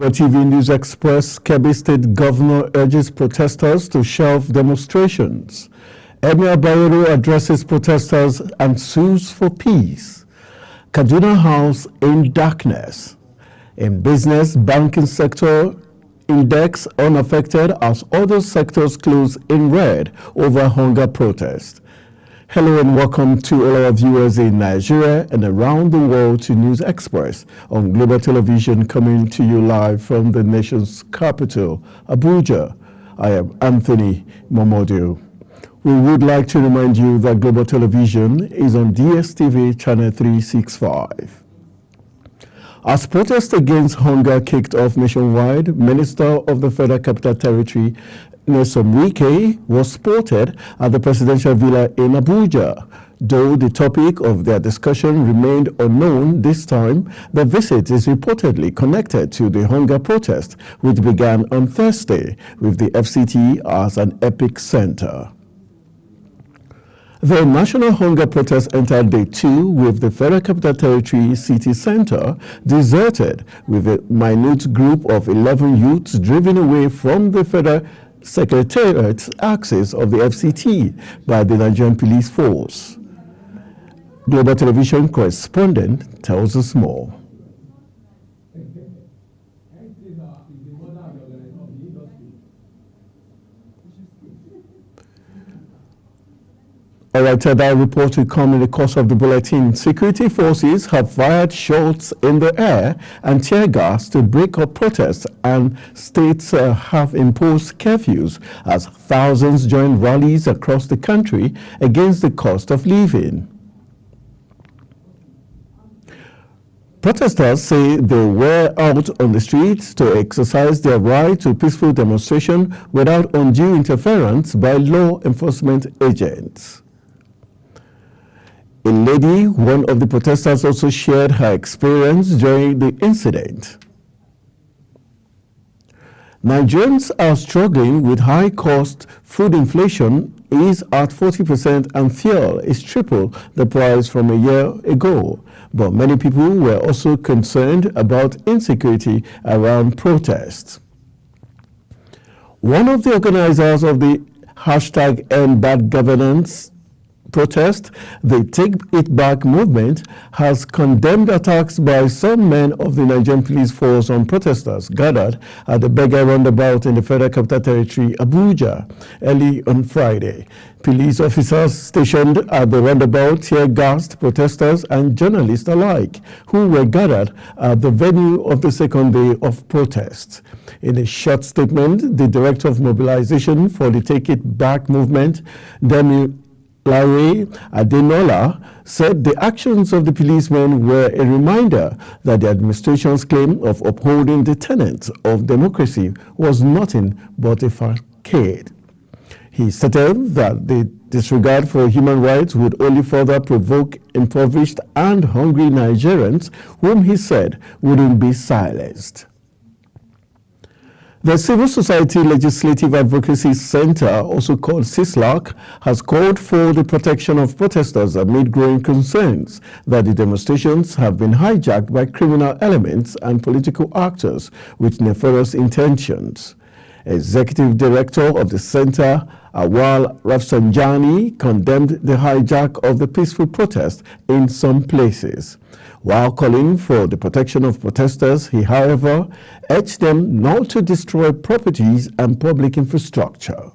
For TV News Express, Kebbi State Governor urges protesters to shelve demonstrations. Emir Bayero addresses protesters and sues for peace. Kaduna House in darkness. In business, banking sector index unaffected as other sectors close in red over hunger protest. Hello and welcome to all our viewers in Nigeria and around the world to News Express on Global Television, coming to you live from the nation's capital, Abuja. I am Anthony Momodu. We would like to remind you that Global Television is on DSTV channel 365. As protests against hunger kicked off nationwide, Minister of the Federal Capital Territory Nyesom Wike was spotted at the presidential villa in Abuja. Though the topic of their discussion remained unknown this time, the visit is reportedly connected to the hunger protest, which began on Thursday, with the FCT as an epicenter. The national hunger protest entered day 2 with the Federal Capital Territory City Center deserted, with a minute group of 11 youths driven away from the Federal Secretariat's axis of the FCT by the Nigerian Police Force. Global Television correspondent tells us more. All right, that report will come in the course of the bulletin. Security forces have fired shots in the air and tear gas to break up protests, and states have imposed curfews as thousands join rallies across the country against the cost of living. Protesters say they were out on the streets to exercise their right to peaceful demonstration without undue interference by law enforcement agents. A lady, one of the protesters, also shared her experience during the incident. Nigerians are struggling with high-cost food. Inflation is at 40% and fuel is triple the price from a year ago. But many people were also concerned about insecurity around protests. One of the organizers of the #EndBadGovernance protest, the Take It Back movement, has condemned attacks by some men of the Nigerian Police Force on protesters gathered at the Beggar roundabout in the Federal Capital Territory, Abuja, early on Friday. Police officers stationed at the roundabout tear-gassed protesters and journalists alike who were gathered at the venue of the second day of protests. In a short statement, the director of mobilization for the Take It Back movement, Demi Larry Adenola, said the actions of the policemen were a reminder that the administration's claim of upholding the tenets of democracy was nothing but a facade. He stated that the disregard for human rights would only further provoke impoverished and hungry Nigerians, whom he said wouldn't be silenced. The Civil Society Legislative Advocacy Center, also called CISLAC, has called for the protection of protesters amid growing concerns that the demonstrations have been hijacked by criminal elements and political actors with nefarious intentions. Executive Director of the Center, Awal Rafsanjani, condemned the hijack of the peaceful protest in some places. While calling for the protection of protesters, he, however, urged them not to destroy properties and public infrastructure.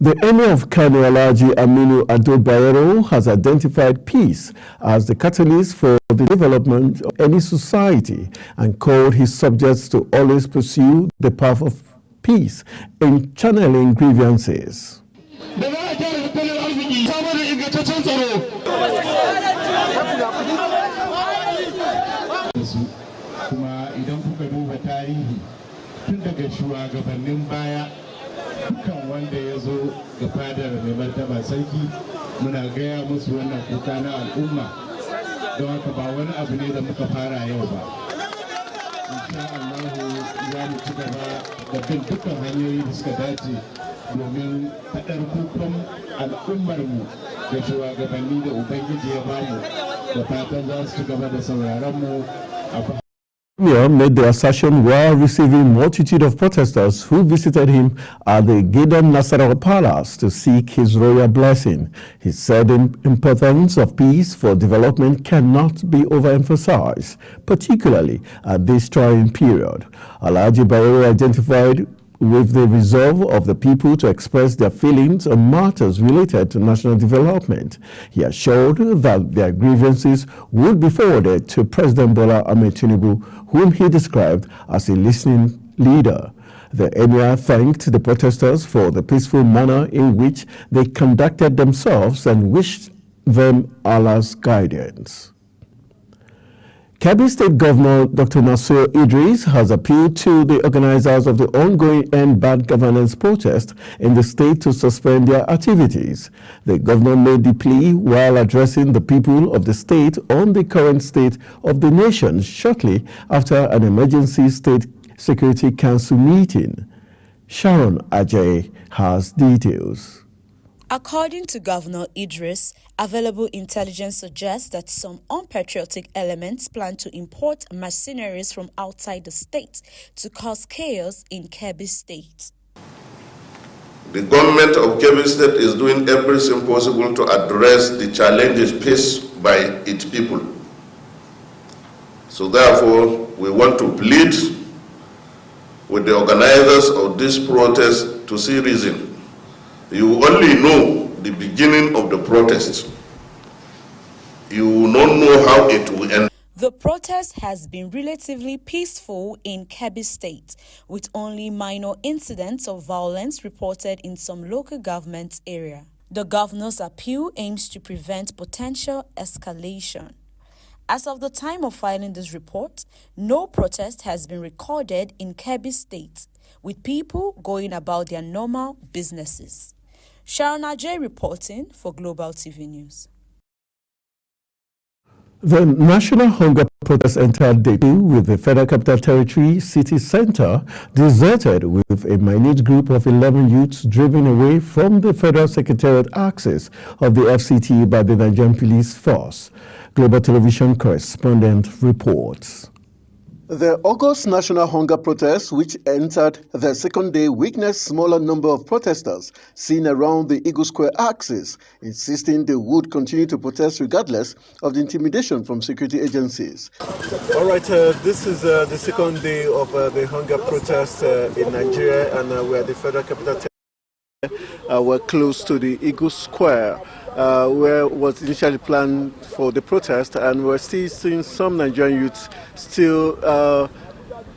The Emir of Kano, Alhaji Aminu Ado Bayero, has identified peace as the catalyst for the development of any society and called his subjects to always pursue the path of peace in channeling grievances. Kuma idan kuka duba tarihi tun daga shugabannin baya, dukkan wanda ya zo ga fadar mai martaba sarki muna gaya musu wannan kuka na al'umma, don haka ba wani abu ne da muka fara yau ba. Insha Allah za mu ci gaba da bin dukkan hanyoyi da suka dace domin faɗar kukan al'ummarmu da shugabanni da Ubangiji ya bamu, da fatan za su ci gaba da sauraron mu a Emir made the assertion while receiving a multitude of protesters who visited him at the Gidan Nasarawa Palace to seek his royal blessing. He said the importance of peace for development cannot be overemphasized, particularly at this trying period. Alhaji Bayero identified with the resolve of the people to express their feelings on matters related to national development. He assured that their grievances would be forwarded to President Bola Ahmed Tinubu, whom he described as a listening leader. The Emir thanked the protesters for the peaceful manner in which they conducted themselves and wished them Allah's guidance. Kebbi State Governor Dr. Nasir Idris has appealed to the organizers of the ongoing End Bad Governance protest in the state to suspend their activities. The governor made the plea while addressing the people of the state on the current state of the nation shortly after an emergency state security council meeting. Sharon Ajay has details. According to Governor Idris, available intelligence suggests that some unpatriotic elements plan to import mercenaries from outside the state to cause chaos in Kebbi State. The government of Kebbi State is doing everything possible to address the challenges faced by its people. So therefore, we want to plead with the organizers of this protest to see reason. You only know the beginning of the protest. You will not know how it will end. The protest has been relatively peaceful in Kebbi State, with only minor incidents of violence reported in some local government area. The governor's appeal aims to prevent potential escalation. As of the time of filing this report, no protest has been recorded in Kebbi State, with people going about their normal businesses. Sharon Ajay reporting for Global TV News. The National Hunger Protest entered day 2 with the Federal Capital Territory City Center deserted with a minute group of 11 youths driven away from the Federal Secretariat axis of the FCT by the Nigerian Police Force. Global Television correspondent reports. The August National Hunger Protest, which entered the second day, witnessed smaller number of protesters seen around the Eagle Square axis, insisting they would continue to protest regardless of the intimidation from security agencies. All right, this is the second day of the hunger protest in Nigeria, and we're at the Federal Capital Territory. We're close to the Eagle Square, where was initially planned for the protest, and we're still seeing some Nigerian youths still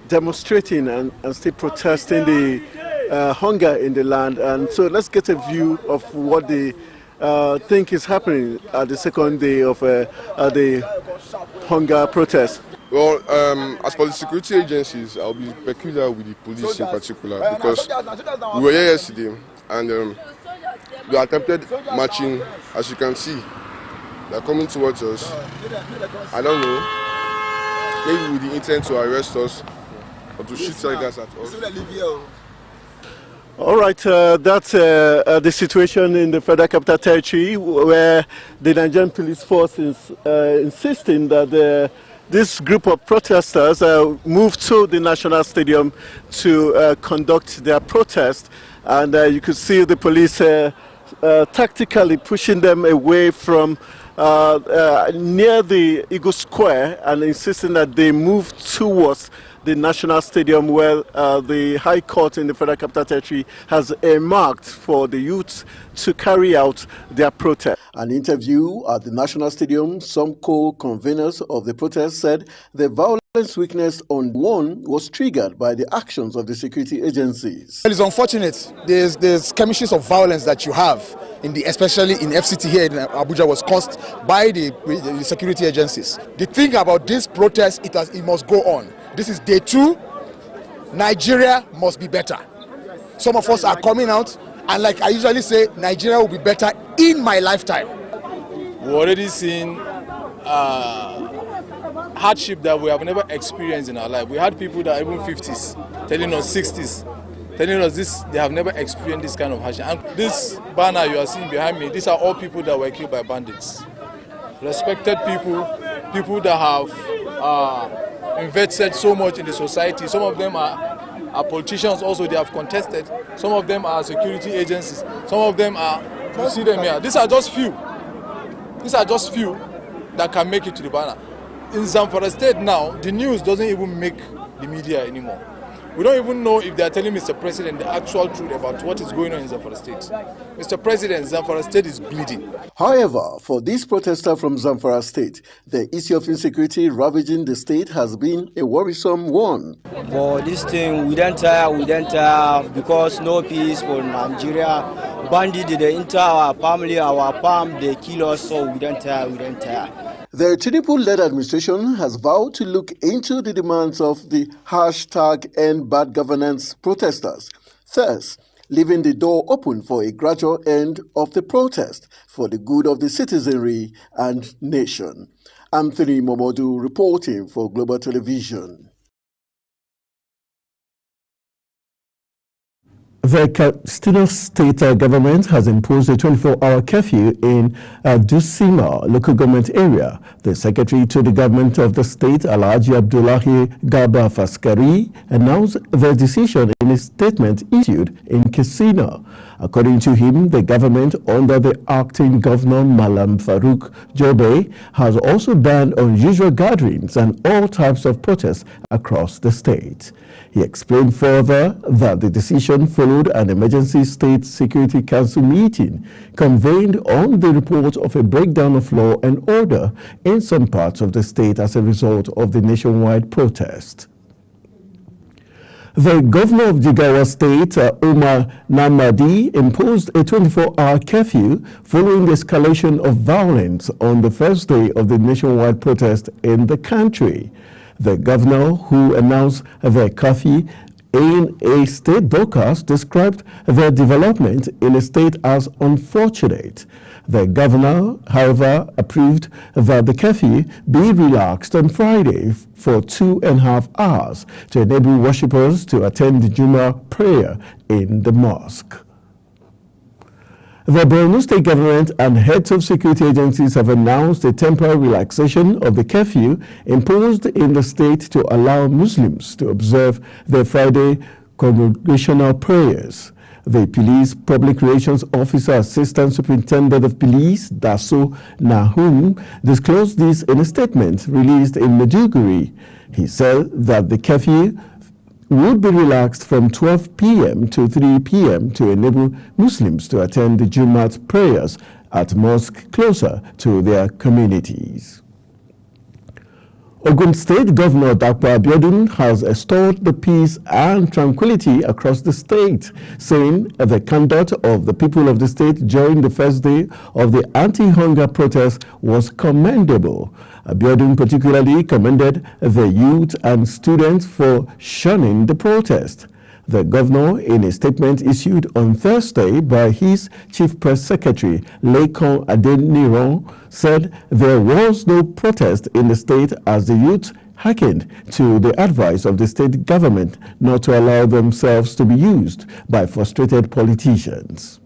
demonstrating and still protesting the hunger in the land. And so let's get a view of what they think is happening at the second day of the hunger protest. Well, as for the security agencies, I'll be peculiar with the police in particular, because we were here yesterday and we attempted marching. As you can see, they're coming towards us. I don't know, maybe with the intent to arrest us or to shoot tear gas at us. All right, that's the situation in the Federal Capital Territory, where the Nigerian Police Force is insisting that this group of protesters moved to the National Stadium to conduct their protest. And you could see the police tactically pushing them away from near the Eagle Square and insisting that they move towards the National Stadium, where the High Court in the Federal Capital Territory has earmarked for the youths to carry out their protest. An interview at the National Stadium, some co-conveners of the protest said the violence witnessed on one was triggered by the actions of the security agencies. It is unfortunate. There's chemistries of violence that you have, especially in FCT here in Abuja, was caused by the security agencies. The thing about this protest, it must go on. This is day 2. Nigeria must be better. Some of us are coming out, and like I usually say, Nigeria will be better in my lifetime. We're already seeing hardship that we have never experienced in our life. We had people that are even 50s telling us 60s, telling us this, they have never experienced this kind of hardship. And this banner you are seeing behind me, these are all people that were killed by bandits. Respected people, people that have invested so much in the society. Some of them are politicians also, they have contested. Some of them are security agencies. Some of them are, you see them here. These are just few. These are just few that can make it to the banner. In Zamfara State now, the news doesn't even make the media anymore. We don't even know if they are telling Mr. President the actual truth about what is going on in Zamfara State. Mr. President, Zamfara State is bleeding. However, for this protester from Zamfara State, the issue of insecurity ravaging the state has been a worrisome one. For this thing, we don't tire, because no peace for Nigeria. Bandit, they enter our family, our farm, they kill us, so we don't tire. The Tinubu-led administration has vowed to look into the demands of the #EndBadGovernance protesters, thus leaving the door open for a gradual end of the protest for the good of the citizenry and nation. Anthony Momodu reporting for Global Television. The Katsina state government has imposed a 24-hour curfew in Dusima local government area. The secretary to the government of the state, Alhaji Abdullahi Garba Faskari, announced the decision in a statement issued in Katsina. According to him, the government under the acting governor Malam Farouk Jobe has also banned unusual gatherings and all types of protests across the state. He explained further that the decision followed an emergency State Security Council meeting convened on the report of a breakdown of law and order in some parts of the state as a result of the nationwide protest. The governor of Jigawa State, Umar Namadi, imposed a 24-hour curfew following the escalation of violence on the first day of the nationwide protest in the country. The governor, who announced the curfew in a state broadcast, described the development in the state as unfortunate. The governor, however, approved that the curfew be relaxed on Friday for 2.5 hours to enable worshippers to attend the Juma prayer in the mosque. The Borno State government and heads of security agencies have announced a temporary relaxation of the curfew imposed in the state to allow Muslims to observe their Friday congregational prayers. The Police Public Relations Officer Assistant Superintendent of Police, Daso Nahum, disclosed this in a statement released in Maiduguri. He said that the curfew would be relaxed from 12 p.m. to 3 p.m. to enable Muslims to attend the Jumat prayers at mosques closer to their communities. Ogun State Governor Dapo Abiodun has restored the peace and tranquility across the state, saying the conduct of the people of the state during the first day of the anti-hunger protest was commendable. Abiodun particularly commended the youth and students for shunning the protest. The governor, in a statement issued on Thursday by his chief press secretary, Lekan Adeniran, said there was no protest in the state as the youth hearkened to the advice of the state government not to allow themselves to be used by frustrated politicians.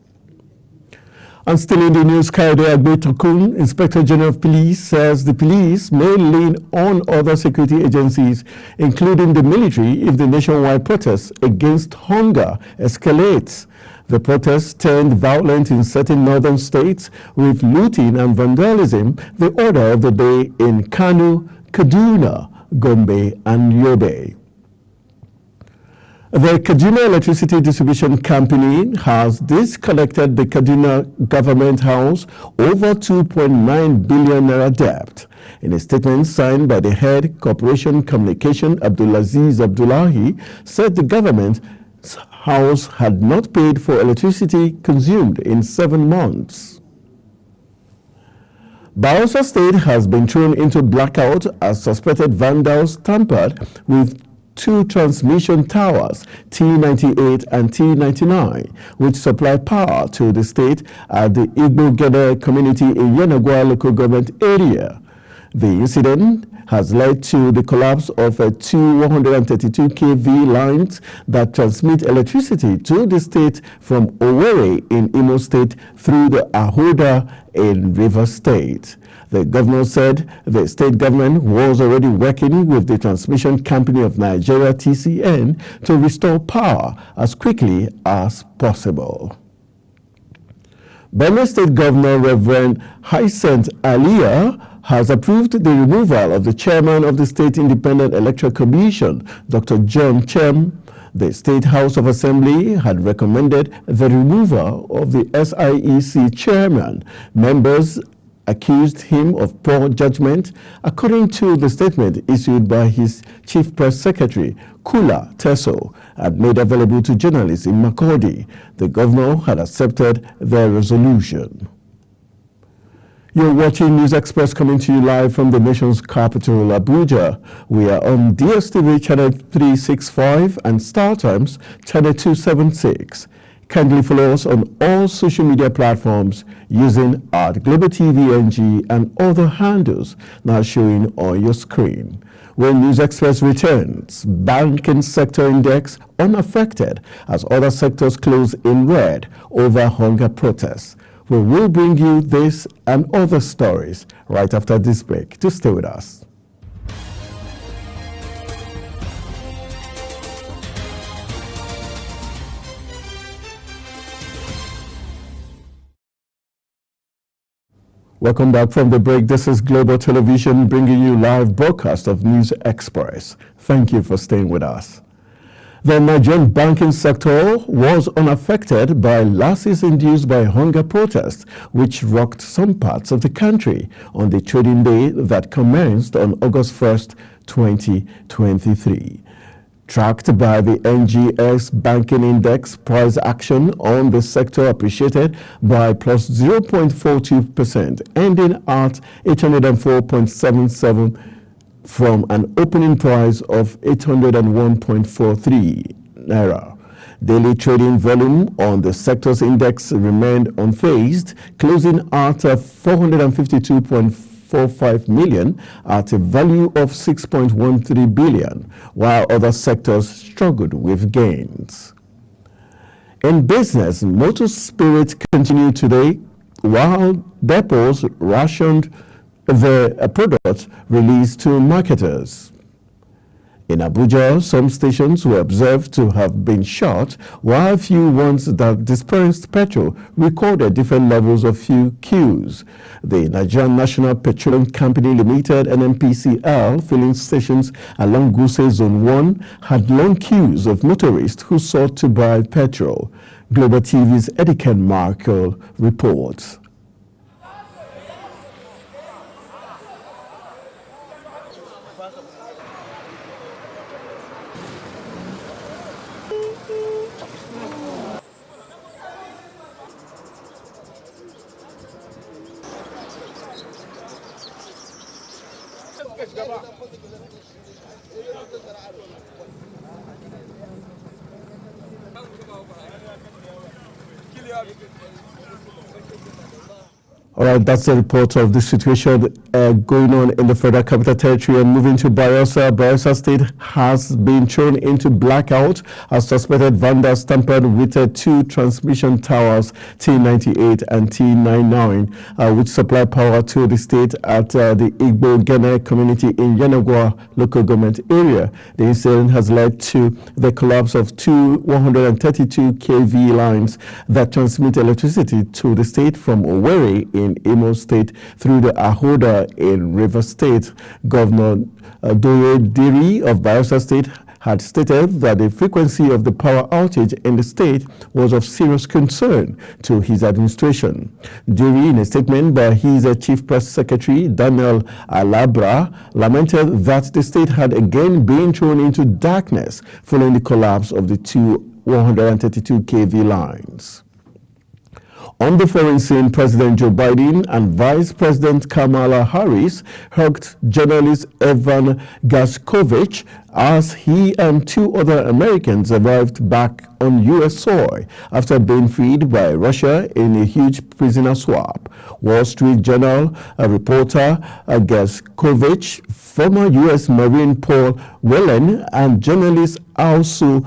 And still in the news, Kayode Agbe-Tokun, Inspector General of Police, says the police may lean on other security agencies, including the military, if the nationwide protest against hunger escalates. The protests turned violent in certain northern states, with looting and vandalism the order of the day in Kano, Kaduna, Gombe, and Yobe. The Kaduna Electricity Distribution Company has disconnected the Kaduna Government House over 2.9 billion naira debt. In a statement signed by the head Corporation Communication Abdulaziz Abdullahi, said the government's house had not paid for electricity consumed in 7 months. Bayelsa State has been thrown into blackout as suspected vandals tampered with 2 transmission towers, T98 and T99, which supply power to the state at the Igbo Gede community in Yenagoa local government area. The incident has led to the collapse of two 132 kV lines that transmit electricity to the state from Owerri in Imo State through the Ahoda in Rivers State. The governor said the state government was already working with the Transmission Company of Nigeria, TCN, to restore power as quickly as possible. Benue State Governor Reverend Hyacinth Alia has approved the removal of the chairman of the State Independent Electoral Commission, Dr. John Chem. The State House of Assembly had recommended the removal of the SIEC chairman. Members accused him of poor judgment, according to the statement issued by his Chief Press Secretary, Kula Teso, and made available to journalists in Makurdi. The governor had accepted their resolution. You're watching News Express coming to you live from the nation's capital, Abuja. We are on DSTV channel 365 and StarTimes channel 276. Kindly follow us on all social media platforms using @GlobalTVNG and other handles now showing on your screen. When News Express returns, banking sector index unaffected as other sectors close in red over hunger protests. We will bring you this and other stories right after this break. To stay with us. Welcome back from the break. This is Global Television bringing you live broadcast of News Express. Thank you for staying with us. The Nigerian banking sector was unaffected by losses induced by hunger protests, which rocked some parts of the country on the trading day that commenced on August 1st, 2023. Tracked by the NGX Banking Index, price action on the sector appreciated by plus 0.42%, ending at 804.77 from an opening price of 801.43 naira. Daily trading volume on the sector's index remained unfazed, closing at 452.45 million at a value of 6.13 billion, while other sectors struggled with gains. In business, motor spirits continued today, while depots rationed the product released to marketers. In Abuja, some stations were observed to have been shut, while few ones that dispensed petrol recorded different levels of fuel queues. The Nigerian National Petroleum Company Limited (NNPCL) filling stations along Gusau Zone 1 had long queues of motorists who sought to buy petrol. Global TV's Ediken Markle reports. All right, that's the report of the situation going on in the Federal Capital Territory. And moving to Bayelsa, Bayelsa State has been thrown into blackout as suspected vandals tampered with two transmission towers, T98 and T99, which supply power to the state at the Igbo Gene community in Yenagoa local government area. The incident has led to the collapse of two 132 kV lines that transmit electricity to the state from Owerri in Imo State through the Ahoda in Rivers State. Governor Doye Diri of Bayelsa State had stated that the frequency of the power outage in the state was of serious concern to his administration. Diri, in a statement by his Chief Press Secretary, Daniel Alabra, lamented that the state had again been thrown into darkness following the collapse of the two 132 kV lines. On the foreign scene, President Joe Biden and Vice President Kamala Harris hugged journalist Evan Gershkovich as he and 2 other Americans arrived back on U.S. soil after being freed by Russia in a huge prisoner swap. Wall Street Journal reporter Gershkovich, former U.S. Marine Paul Whelan, and journalist Alsu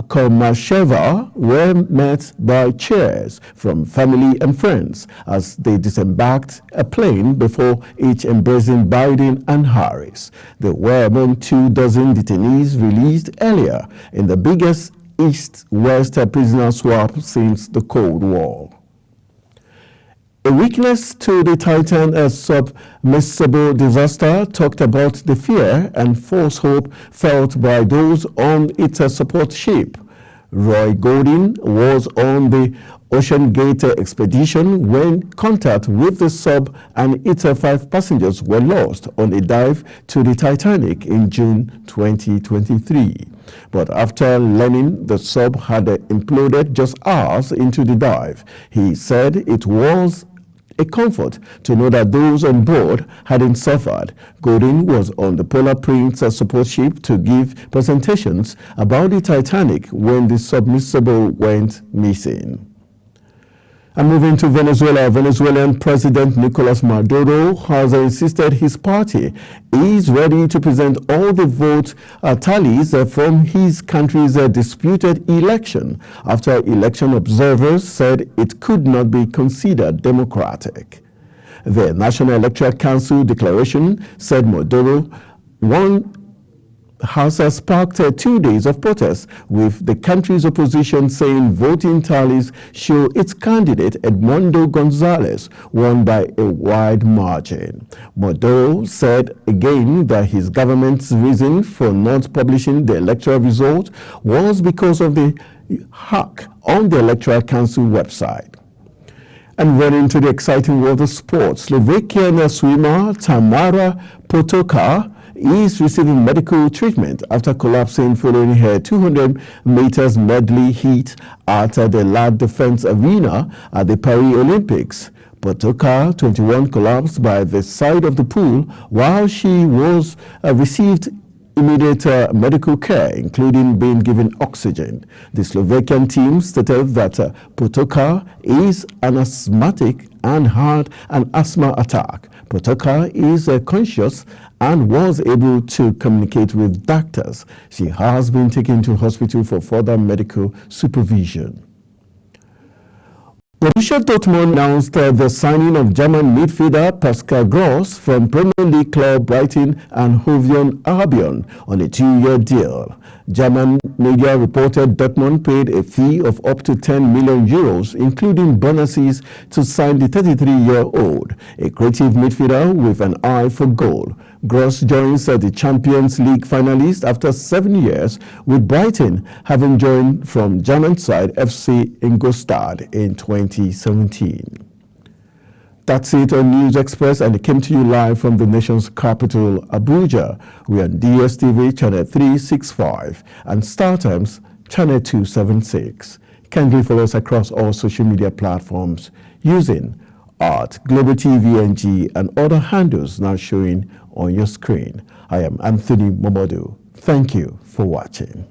Komasheva were met by cheers from family and friends as they disembarked a plane before each embracing Biden and Harris. They were among 24 detainees released earlier in the biggest East-West prisoner swap since the Cold War. A witness to the Titan submersible disaster talked about the fear and false hope felt by those on its support ship. Roy Golding was on the Ocean Gate expedition when contact with the sub and its 5 passengers were lost on a dive to the Titanic in June 2023. But after learning the sub had imploded just hours into the dive, he said it was a comfort to know that those on board hadn't suffered. Golding was on the Polar Prince support ship to give presentations about the Titanic when the submersible went missing. And moving to Venezuela, Venezuelan President Nicolas Maduro has insisted his party is ready to present all the vote tallies from his country's disputed election after election observers said it could not be considered democratic. The National Electoral Council declaration said Maduro won has sparked 2 days of protests, with the country's opposition saying voting tallies show its candidate Edmundo Gonzalez won by a wide margin. Maduro said again that his government's reason for not publishing the electoral result was because of the hack on the Electoral Council website. And running to the exciting world of sports, Slovakian swimmer Tamara Potočar is receiving medical treatment after collapsing following her 200 meters medley heat at the Lab Defense Arena at the Paris Olympics. Potočar, 21, collapsed by the side of the pool while she was received immediate medical care, including being given oxygen. The Slovakian team stated that Potočar is an asthmatic and had an asthma attack. Potočar is conscious and was able to communicate with doctors. She has been taken to hospital for further medical supervision. Borussia Dortmund announced the signing of German midfielder Pascal Gross from Premier League club Brighton and Hove Albion on a 2-year deal. German media reported Dortmund paid a fee of up to 10 million euros, including bonuses, to sign the 33-year-old, a creative midfielder with an eye for goal. Gross joins the Champions League finalists after 7 years, with Brighton having joined from German side FC Ingolstadt in 2017. That's it on News Express, and it came to you live from the nation's capital, Abuja. We are on DSTV channel 365 and StarTimes channel 276. Kindly follow us across all social media platforms using @GlobalTVNG and other handles now showing on your screen. I am Anthony Momodu. Thank you for watching.